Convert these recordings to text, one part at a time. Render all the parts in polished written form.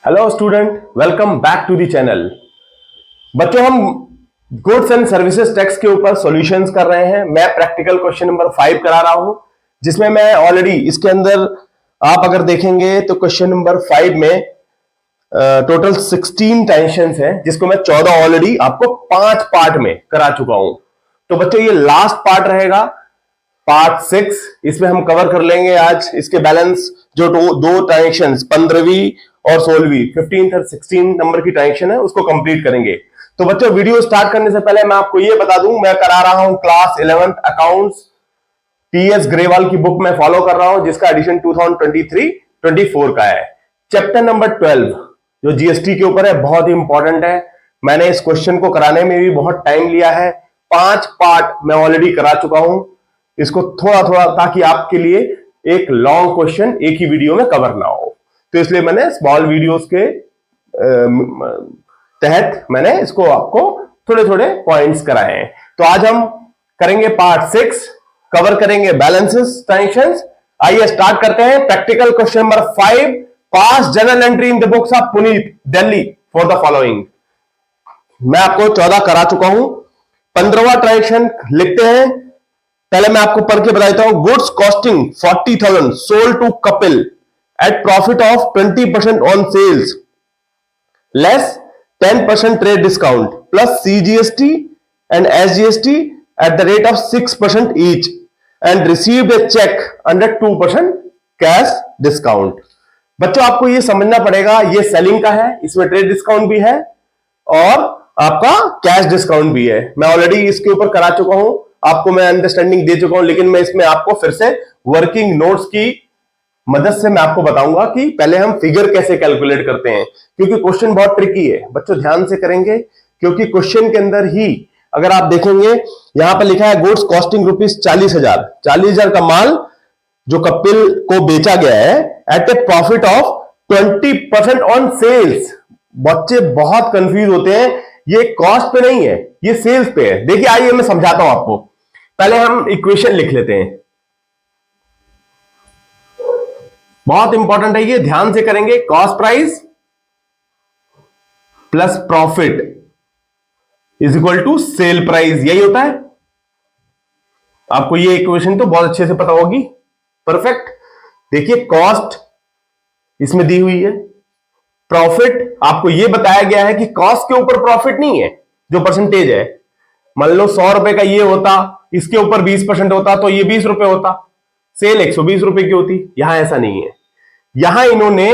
Hello student, welcome back to the channel. बच्चों, हम goods and services tax के ऊपर सॉल्यूशंस कर रहे हैं। मैं प्रैक्टिकल क्वेश्चन नंबर 5 करा रहा हूं, जिसमें मैं ऑलरेडी इसके अंदर आप अगर देखेंगे तो क्वेश्चन नंबर 5 में टोटल 16 टेंशंस हैं, जिसको मैं 14 ऑलरेडी आपको 5 पार्ट में करा चुका हूं। तो बच्चों, ये लास्ट पार्ट रहेगा, पार्ट 6। इसमें हम कवर कर लेंगे आज इसके बैलेंस जो दो ट्रांजेक्शन 15वीं और 16वीं 15th और 16 नंबर की ट्रांजेक्शन है, उसको कंप्लीट करेंगे। तो बच्चों, वीडियो स्टार्ट करने से पहले मैं आपको ये बता दूं, मैं करा रहा हूं class 11th accounts TS Grewal की बुक में फॉलो कर रहा हूं, जिसका एडिशन 2023-24 का है। चैप्टर नंबर 12 जो जीएसटी के ऊपर है, बहुत ही इंपॉर्टेंट है। मैंने इस क्वेश्चन को कराने में भी बहुत टाइम लिया है। 5 पार्ट मैं ऑलरेडी करा चुका हूं इसको, थोड़ा थोड़ा, ताकि आपके लिए एक लॉन्ग क्वेश्चन एक ही वीडियो में कवर ना हो। तो इसलिए मैंने स्मॉल वीडियोस के तहत मैंने इसको आपको थोड़े थोड़े पॉइंट्स कराए हैं। तो आज हम करेंगे पार्ट 6, कवर करेंगे बैलेंसेस ट्रांजेक्शंस। आइए स्टार्ट करते हैं। Practical question number 5, pass journal entry in the books of Puneet Delhi for the following. मैं आपको 14 करा चुका हूं। 15वां ट्रांजेक्शन लिखते हैं। पहले मैं आपको पढ़ के बताता हूं। Goods costing 40,000 sold to Kapil at profit of 20% on sales less 10% trade discount plus CGST and SGST at the rate of 6% each and received a cheque under 2% cash discount. बच्चों, आपको ये समझना पड़ेगा, ये सेलिंग का है, इसमें ट्रेड डिस्काउंट भी है और आपका कैश डिस्काउंट भी है। मैं ऑलरेडी इसके ऊपर करा चुका हूं, आपको मैं अंडरस्टैंडिंग दे चुका हूं, लेकिन मैं इसमें आपको फिर से वर्किंग नोट्स की मदद से मैं आपको बताऊंगा कि पहले हम फिगर कैसे कैलकुलेट करते हैं, क्योंकि क्वेश्चन बहुत ट्रिकी है। बच्चों, ध्यान से करेंगे, क्योंकि क्वेश्चन के अंदर ही अगर आप देखेंगे, यहां पर लिखा है गुड्स कॉस्टिंग रुपीज 40,000। 40,000 का माल जो कपिल को बेचा गया है at a profit of 20% on sales. बच्चे बहुत कंफ्यूज होते हैं, ये कॉस्ट पे नहीं है, ये सेल्स पे है। देखिए, आइए मैं समझाता हूं आपको। पहले हम इक्वेशन लिख लेते हैं, बहुत इंपॉर्टेंट है ये, ध्यान से करेंगे। Cost price plus profit is equal to sale price, यही होता है। आपको ये इक्वेशन तो बहुत अच्छे से पता होगी। परफेक्ट। देखिए, कॉस्ट इसमें दी हुई है, प्रॉफिट आपको यह बताया गया है कि कॉस्ट के ऊपर प्रॉफिट नहीं है, जो परसेंटेज है। मान लो 100 रुपए का ये होता, इसके ऊपर 20% होता तो ये 20 रुपए होता, सेल 120 रुपए की होती। यहां ऐसा नहीं है। यहां इन्होंने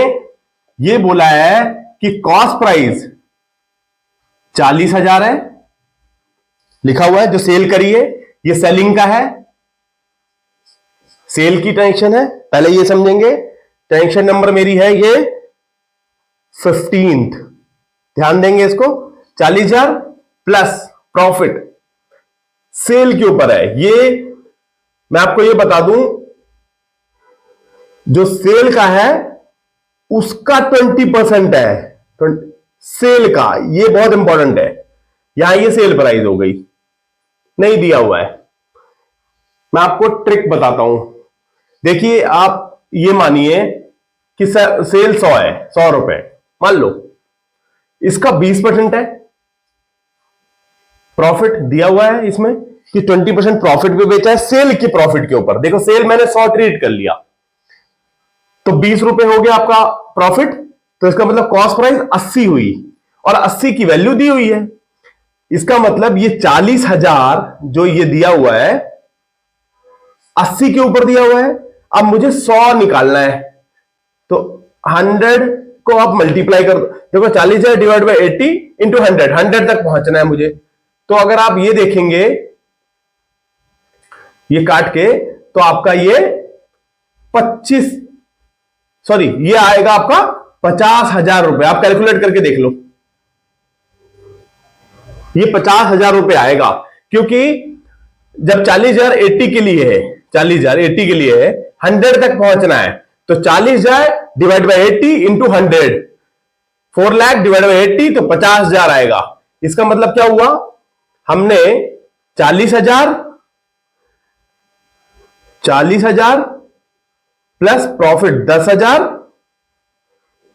ये बोला है कि कॉस्ट प्राइस 40,000 है, लिखा हुआ है, जो सेल करी है, ये सेलिंग का है, सेल की ट्रांजेक्शन है। पहले ये समझेंगे। ट्रांजेक्शन नंबर मेरी है ये 15th, ध्यान देंगे इसको। 40,000 प्लस प्रॉफिट सेल के ऊपर है। ये मैं आपको ये बता दूं, जो सेल का है उसका 20% है सेल का, ये बहुत इंपॉर्टेंट है। यहां ये सेल प्राइस हो गई, नहीं दिया हुआ है। मैं आपको ट्रिक बताता हूं। देखिए, आप ये मानिए कि सेल 100 है, 100 रुपए मान लो, इसका 20% है, प्रॉफिट दिया हुआ है इसमें कि 20% प्रॉफिट पे बेचा है सेल की प्रॉफिट के ऊपर। देखो, सेल मैंने 100 ट्रीट कर लिया तो 20 रुपए हो गया आपका प्रॉफिट। तो इसका मतलब कॉस्ट प्राइस 80 हुई और 80 की वैल्यू दी हुई है। इसका मतलब ये 40,000 जो ये दिया हुआ है 80 के ऊपर दिया हुआ है। अब मुझे 100 निकालना है, तो 100 को आप मल्टीप्लाई कर दो। देखो, 40,000 डिवाइड बाई 80 इंटू 100 तक पहुंचना है मुझे। तो अगर आप ये देखेंगे, ये काट के, तो आपका ये 25, सॉरी, ये आएगा आपका 50,000 रुपए। आप कैलकुलेट करके देख लो, ये 50,000 रुपए आएगा, क्योंकि जब 40,000 80 के लिए है, 40,000 80 के लिए है, 100 तक पहुंचना है, तो 40,000 divide by 80 into 100, 4 lakh divide by 80, तो 50,000 आएगा। इसका मतलब क्या हुआ, हमने 40,000 प्लस प्रॉफिट 10,000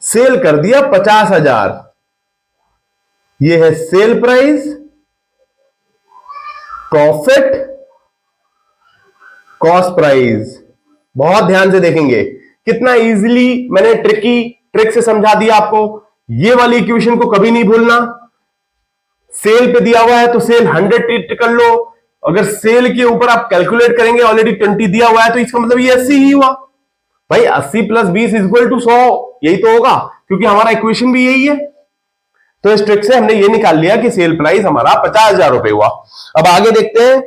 सेल कर दिया 50,000, ये है sale price, profit, cost price. बहुत ध्यान से देखेंगे कितना इजीली मैंने ट्रिक से समझा दिया आपको। ये वाली इक्वेशन को कभी नहीं भूलना। सेल पे दिया हुआ है तो सेल 100 ट्रीट कर लो, अगर सेल के ऊपर आप कैलकुलेट करेंगे ऑलरेडी 20 दिया हुआ है तो इसका मतलब ये 80 ही हुआ भाई। 80 + 20 = 100, यही तो होगा क्योंकि हमारा इक्वेशन भी यही है। तो इस ट्रिक से हमने ये निकाल लिया कि सेल प्राइस हमारा 50,000 रुपए हुआ। अब आगे देखते हैं,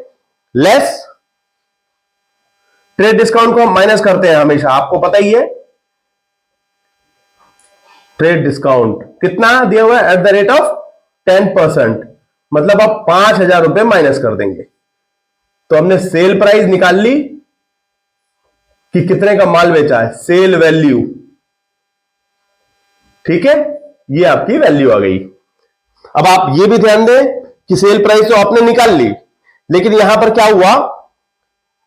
लेस ट्रेड डिस्काउंट को हम माइनस करते हैं हमेशा, आपको पता ही है। ट्रेड डिस्काउंट कितना दिया हुआ है? @10%, मतलब आप 5,000 रुपए माइनस कर देंगे। तो हमने सेल प्राइस निकाल ली कि कितने का माल बेचा है, सेल वैल्यू, ठीक है, ये आपकी वैल्यू आ गई। अब आप ये भी ध्यान दें कि सेल प्राइस तो आपने निकाल ली, लेकिन यहां पर क्या हुआ,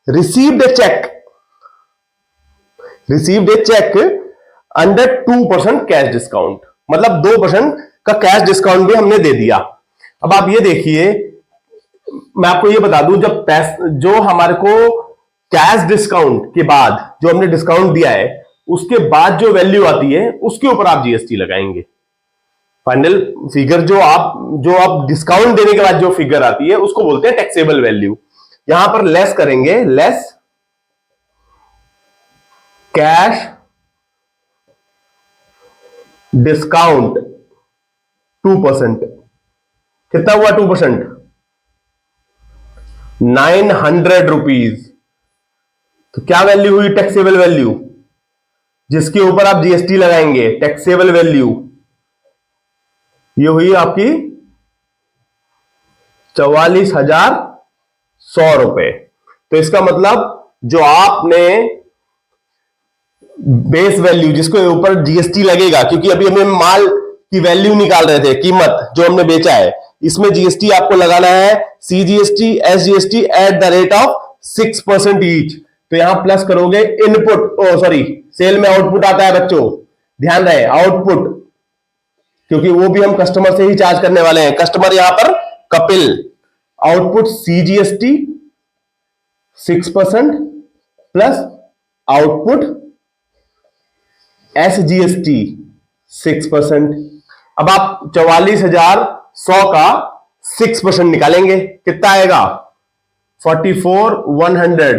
received a cheque under 2% cash discount, मतलब 2% का कैश डिस्काउंट भी हमने दे दिया। अब आप ये देखिए, मैं आपको ये बता दूं, जो हमारे को कैश डिस्काउंट के बाद जो हमने डिस्काउंट दिया है उसके बाद जो वैल्यू आती है उसके ऊपर आप जीएसटी लगाएंगे। फाइनल फिगर जो आप डिस्काउंट देने के बाद जो फिगर आती है उसको बोलते हैं टैक्सेबल वैल्यू। यहां पर लेस करेंगे, लेस कैश डिस्काउंट 2%, कितना हुआ 2%? 900 रुपीज। तो क्या वैल्यू हुई? टैक्सेबल वैल्यू, जिसके ऊपर आप जीएसटी लगाएंगे। टैक्सेबल वैल्यू ये हुई आपकी 44,100 रुपए। तो इसका मतलब जो आपने बेस वैल्यू जिसके ऊपर जीएसटी लगेगा, क्योंकि अभी हमें माल की वैल्यू निकाल रहे थे, कीमत जो हमने बेचा है, इसमें जीएसटी आपको लगाना है, सीजीएसटी, एसजीएसटी @6% ईच। तो यहां प्लस करोगे इनपुट, सेल में आउटपुट आता है बच्चों, ध्यान रहे, आउटपुट, क्योंकि वो भी हम कस्टमर से ही चार्ज करने वाले हैं। कस्टमर यहां पर Kapil. Output CGST 6% plus output SGST 6%। अब आप 44,100 का 6% निकालेंगे, कितना आएगा? 44,100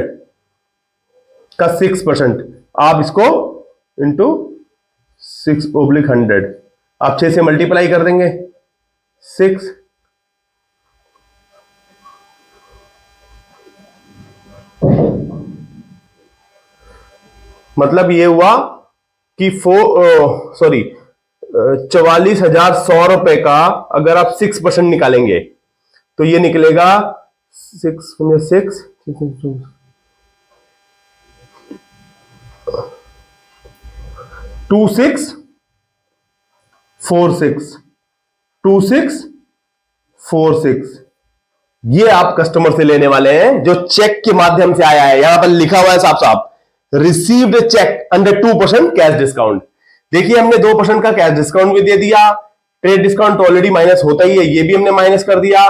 का 6%। आप इसको इंटू 6/100, आप 6 से मल्टीप्लाई कर देंगे, 6 मतलब ये हुआ कि 44,100 रुपए का अगर आप 6% निकालेंगे तो ये निकलेगा 6 2646 ये आप कस्टमर से लेने वाले हैं, जो चेक के माध्यम से आया है। यहां पर लिखा हुआ है साफ साफ, received cheque under 2% cash discount. देखिए हमने 2% का कैश डिस्काउंट भी दे दिया, ट्रेड डिस्काउंट तो ऑलरेडी माइनस होता ही है, ये भी हमने माइनस कर दिया,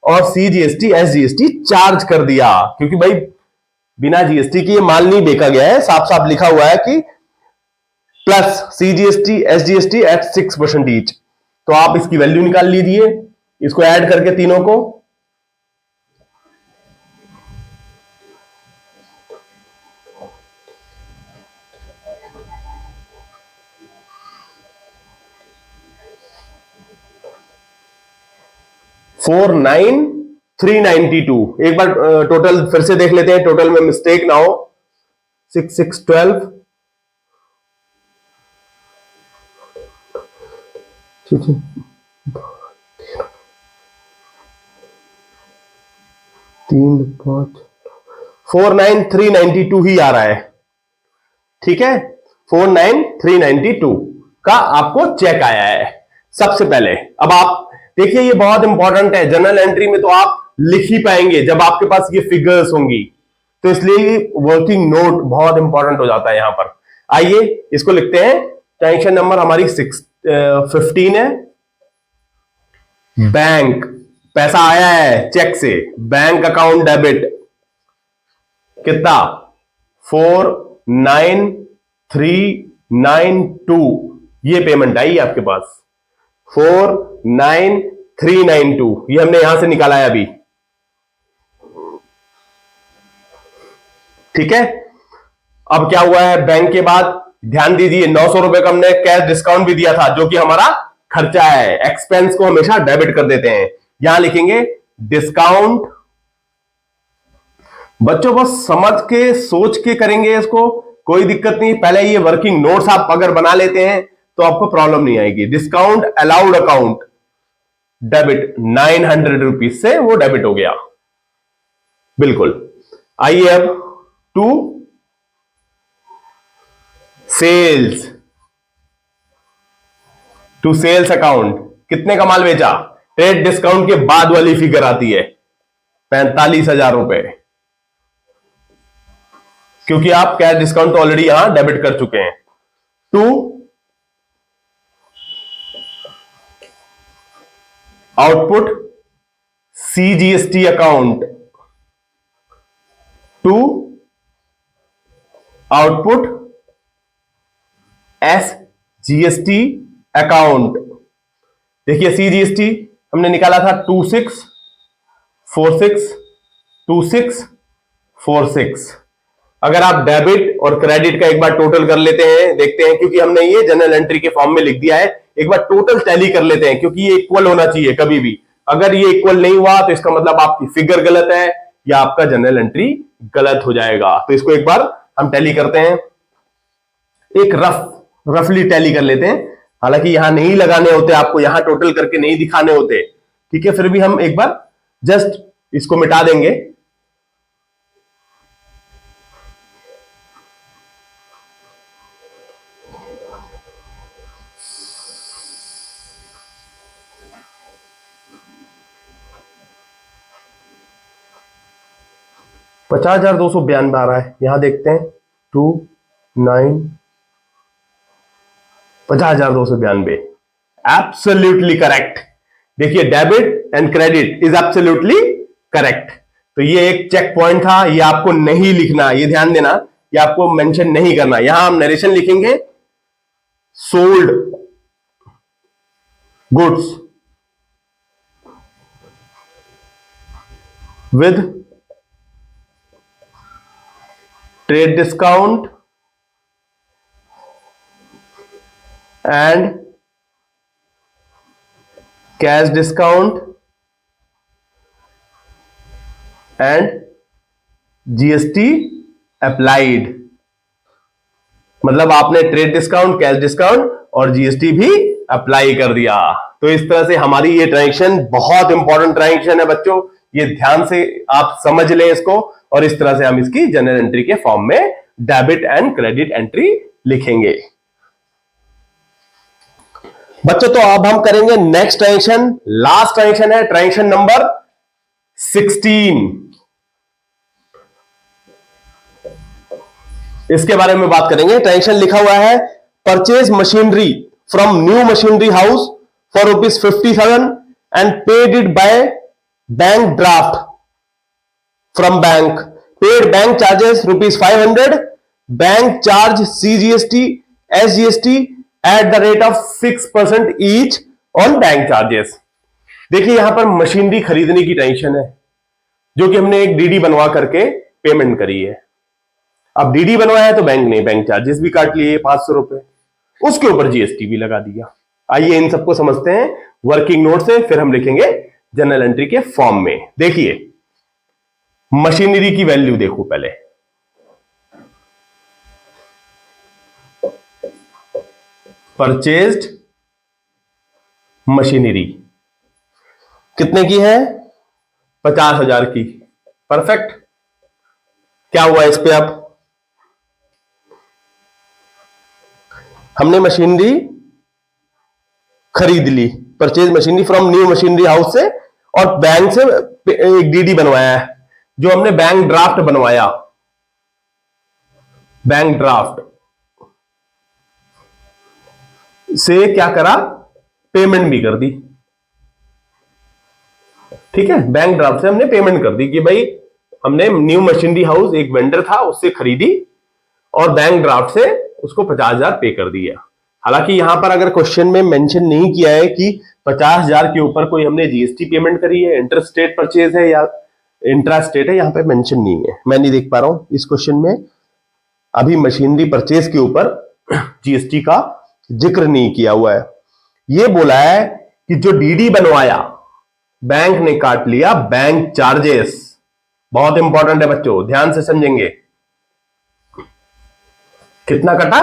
और सीजीएसटी एसजीएसटी चार्ज कर दिया, क्योंकि भाई बिना जीएसटी के ये माल नहीं बेचा गया है। साफ साफ लिखा हुआ है कि प्लस सीजीएसटी एसजीएसटी @6% ईच। तो आप इसकी वैल्यू निकाल लीजिए, इसको ऐड करके तीनों को, $49,392। एक बार टोटल फिर से देख लेते हैं, टोटल में मिस्टेक ना हो। 6,612, तीन 5, 49,392 ही आ रहा है, ठीक है। 49,392 का आपको चेक आया है सबसे पहले। अब आप देखिए, ये बहुत इंपॉर्टेंट है, जनरल एंट्री में तो आप लिख ही पाएंगे जब आपके पास ये फिगर्स होंगी, तो इसलिए वर्किंग नोट बहुत इंपॉर्टेंट हो जाता है यहां पर। आइए इसको लिखते हैं, ट्रांजेक्शन नंबर हमारी 15 है। बैंक, पैसा आया है चेक से, बैंक अकाउंट डेबिट कितना 49392, ये पेमेंट आई आपके पास 49392, ये हमने यहां से निकाला है अभी। ठीक है, अब क्या हुआ है बैंक के बाद, ध्यान दीजिए 900 रुपए का हमने कैश डिस्काउंट भी दिया था जो कि हमारा खर्चा है। एक्सपेंस को हमेशा डेबिट कर देते हैं, यहां लिखेंगे डिस्काउंट। बच्चों बस समझ के सोच के करेंगे इसको, कोई दिक्कत नहीं। पहले ये वर्किंग नोट्स आप अगर बना लेते हैं तो आपको प्रॉब्लम नहीं आएगी। Discount allowed account debit 900 rupees से वो डेबिट हो गया, बिल्कुल। आइए अब to sales, to sales account, कितने का माल बेचा, ट्रेड डिस्काउंट के बाद वाली फिगर आती है 45,000 रुपए, क्योंकि आप कैश डिस्काउंट तो ऑलरेडी यहां डेबिट कर चुके हैं। To output CGST account, to output SGST account. देखिए सीजीएसटी हमने निकाला था 2646 अगर आप डेबिट और क्रेडिट का एक बार टोटल कर लेते हैं, देखते हैं, क्योंकि हमने ये जनरल एंट्री के फॉर्म में लिख दिया है, एक बार टोटल टैली कर लेते हैं, क्योंकि ये इक्वल होना चाहिए कभी भी। अगर ये इक्वल नहीं हुआ तो इसका मतलब आपकी फिगर गलत है या आपका जनरल एंट्री गलत हो जाएगा। तो इसको एक बार हम टैली करते हैं, एक रफली टैली कर लेते हैं। हालांकि यहां नहीं लगाने होते आपको, यहां टोटल करके नहीं दिखाने होते, ठीक है, फिर भी हम एक बार जस्ट इसको मिटा देंगे। $50,292 आ रहा है, यहां देखते हैं 29 $50,292 एब्सोल्युटली करेक्ट। देखिए debit and credit is absolutely correct. तो ये एक चेक पॉइंट था, ये आपको नहीं लिखना, ये ध्यान देना, ये आपको मेंशन नहीं करना। यहां हम नरेशन लिखेंगे sold goods with trade discount and cash discount and GST applied, मतलब आपने ट्रेड डिस्काउंट, कैश डिस्काउंट और जीएसटी भी अप्लाई कर दिया। तो इस तरह से हमारी ये ट्रांजेक्शन बहुत इंपॉर्टेंट ट्रांजेक्शन है बच्चों, ये ध्यान से आप समझ लें इसको, और इस तरह से हम इसकी जनरल एंट्री के फॉर्म में डेबिट एंड क्रेडिट एंट्री लिखेंगे। बच्चों तो अब हम करेंगे नेक्स्ट ट्रांजेक्शन, लास्ट ट्रांजेक्शन है ट्रांजेक्शन नंबर 16। इसके बारे में बात करेंगे। ट्रांजेक्शन लिखा हुआ है purchase machinery from new machinery house for ₹50,000 and paid it by bank draft from bank, paid bank charges ₹500, bank charge CGST SGST at the rate of 6% each on bank charges. देखिए यहां पर machinery खरीदने की tension है, जो कि हमने एक डीडी बनवा करके पेमेंट करी है। अब डीडी बनवाया है तो बैंक ने बैंक चार्जेस भी काट लिए 500 रुपए, उसके ऊपर जीएसटी भी लगा दिया। आइए इन सबको समझते हैं वर्किंग नोट से, फिर हम लिखेंगे जनरल एंट्री के फॉर्म में। देखिए मशीनरी की वैल्यू देखो पहले, परचेज्ड मशीनरी कितने की है, 50,000 की। परफेक्ट। क्या हुआ इस पे, अब हमने मशीनरी खरीद ली, purchase machinery from new machinery house से, और बैंक से एक डीडी बनवाया है, जो हमने बैंक ड्राफ्ट बनवाया, बैंक ड्राफ्ट से क्या करा, पेमेंट भी कर दी। ठीक है, बैंक ड्राफ्ट से हमने पेमेंट कर दी कि भाई हमने न्यू मशीनरी हाउस एक वेंडर था उससे खरीदी और बैंक ड्राफ्ट से उसको 50,000 पे कर दिया। हालांकि यहां पर अगर क्वेश्चन में मेंशन नहीं किया है कि 50,000 के ऊपर कोई हमने जीएसटी पेमेंट करी है, इंटर स्टेट परचेज है या इंट्रा स्टेट है, यहां पे मेंशन नहीं है, मैं नहीं देख पा रहा हूं इस क्वेश्चन में। अभी मशीनरी परचेज के ऊपर जीएसटी का जिक्र नहीं किया हुआ है। ये बोला है कि जो डीडी बनवाया बैंक ने काट लिया बैंक चार्जेस। बहुत इंपॉर्टेंट है बच्चों, ध्यान से समझेंगे। कितना कटा,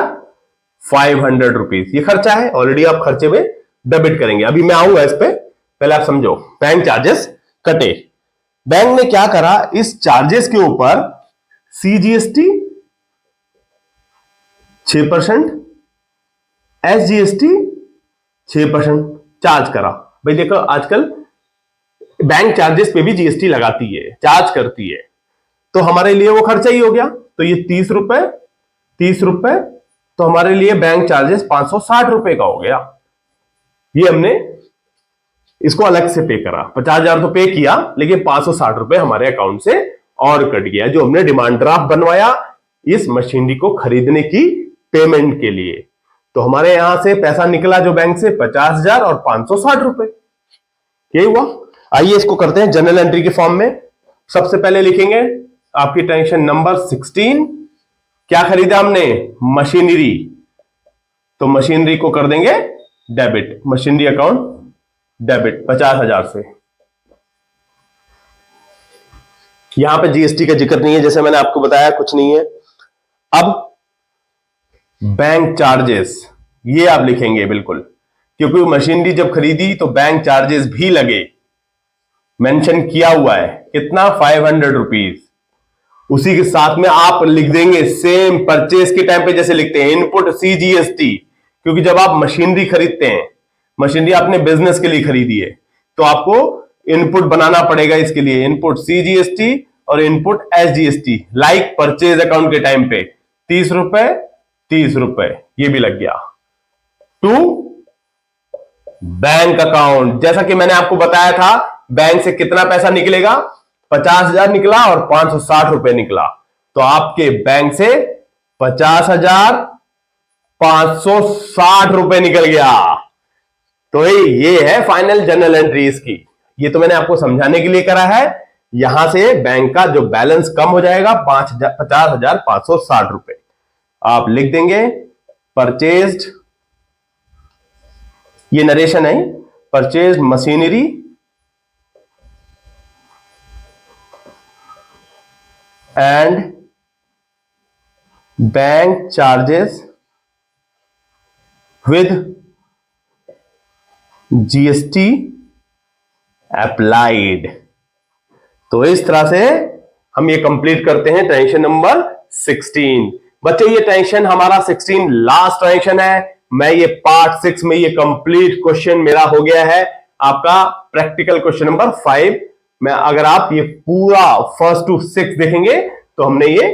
500 रुपीज। ये खर्चा है, ऑलरेडी आप खर्चे में डेबिट करेंगे, अभी मैं आऊंगा इस पे, पहले आप समझो। बैंक चार्जेस कटे, बैंक ने क्या करा, इस चार्जेस के ऊपर सीजीएसटी 6%, एसजीएसटी 6% चार्ज करा। भाई देखो आजकल बैंक चार्जेस पे भी जीएसटी लगाती है, चार्ज करती है, तो हमारे लिए वो खर्चा ही हो गया। तो ये 30 रुपए, तो हमारे लिए बैंक चार्जेस 560 रुपए का हो गया। ये हमने इसको अलग से पे करा, 50,000 तो पे किया, लेकिन 560 रुपए हमारे अकाउंट से और कट गया, जो हमने डिमांड ड्राफ्ट बनवाया इस मशीनरी को खरीदने की पेमेंट के लिए। तो हमारे यहां से पैसा निकला जो बैंक से 50,000 और 560 रुपए, यही हुआ। आइए इसको करते हैं जनरल एंट्री के फॉर्म में। सबसे पहले लिखेंगे आपकी ट्रांजेक्शन नंबर 16। क्या खरीदा हमने, मशीनरी, तो मशीनरी को कर देंगे डेबिट, मशीनरी अकाउंट डेबिट 50,000 से। यहां पे जीएसटी का जिक्र नहीं है, जैसे मैंने आपको बताया, कुछ नहीं है। अब बैंक चार्जेस ये आप लिखेंगे बिल्कुल, क्योंकि मशीनरी जब खरीदी तो बैंक चार्जेस भी लगे, मेंशन किया हुआ है कितना, 500 रुपीज। उसी के साथ में आप लिख देंगे सेम परचेज के टाइम पे जैसे लिखते हैं इनपुट सीजीएसटी, क्योंकि जब आप मशीनरी खरीदते हैं, मशीनरी आपने बिजनेस के लिए खरीदी है, तो आपको इनपुट बनाना पड़ेगा इसके लिए, इनपुट सीजीएसटी और input SGST. Like purchase account के टाइम पे 30 रुपए 30 रुपए, ये भी लग गया। टू बैंक अकाउंट, जैसा कि मैंने आपको बताया था, बैंक से कितना पैसा निकलेगा, 50,000 निकला और 560 रुपए निकला, तो आपके बैंक से 50,560 रुपए निकल गया। तो ये है फाइनल जनरल एंट्री इसकी। ये तो मैंने आपको समझाने के लिए करा है। यहां से बैंक का जो बैलेंस कम हो जाएगा 50,560 रुपए, आप लिख देंगे परचेज्ड, ये नरेशन है, purchased machinery and bank charges with GST applied. तो इस तरह से हम ये कंप्लीट करते हैं ट्रांजेक्शन नंबर 16। बच्चे ये ट्रांजेक्शन हमारा 16 लास्ट ट्रांजेक्शन है। मैं ये पार्ट 6 में ये कंप्लीट क्वेश्चन मेरा हो गया है, आपका प्रैक्टिकल क्वेश्चन नंबर 5 में। अगर आप ये पूरा 1 to 6 देखेंगे तो हमने ये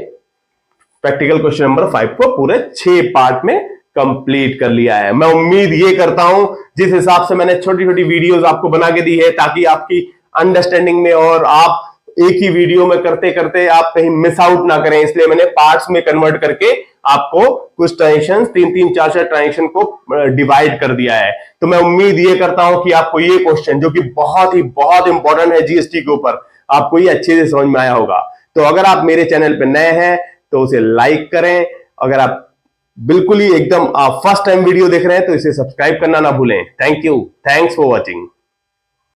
प्रैक्टिकल क्वेश्चन नंबर 5 को पूरे 6 पार्ट में कंप्लीट कर लिया है। मैं उम्मीद ये करता हूं जिस हिसाब से मैंने छोटी छोटी वीडियोस आपको बना के दी है, ताकि आपकी अंडरस्टैंडिंग में और आप एक ही वीडियो में करते करते आप कहीं मिस आउट ना करें, इसलिए मैंने पार्ट्स में कन्वर्ट करके आपको कुछ ट्रांजेक्शन 3-3, 4-4 ट्रांजेक्शन को डिवाइड कर दिया है। तो मैं उम्मीद ये करता हूं कि आपको ये क्वेश्चन, जो कि बहुत इंपॉर्टेंट है जीएसटी के ऊपर, आपको ये अच्छे से समझ में आया होगा। तो अगर आप मेरे चैनल पे नए हैं तो उसे लाइक करें, अगर आप बिल्कुल ही एकदम आप फर्स्ट टाइम वीडियो देख रहे हैं तो इसे सब्सक्राइब करना ना भूलें। Thank you, thanks for watching.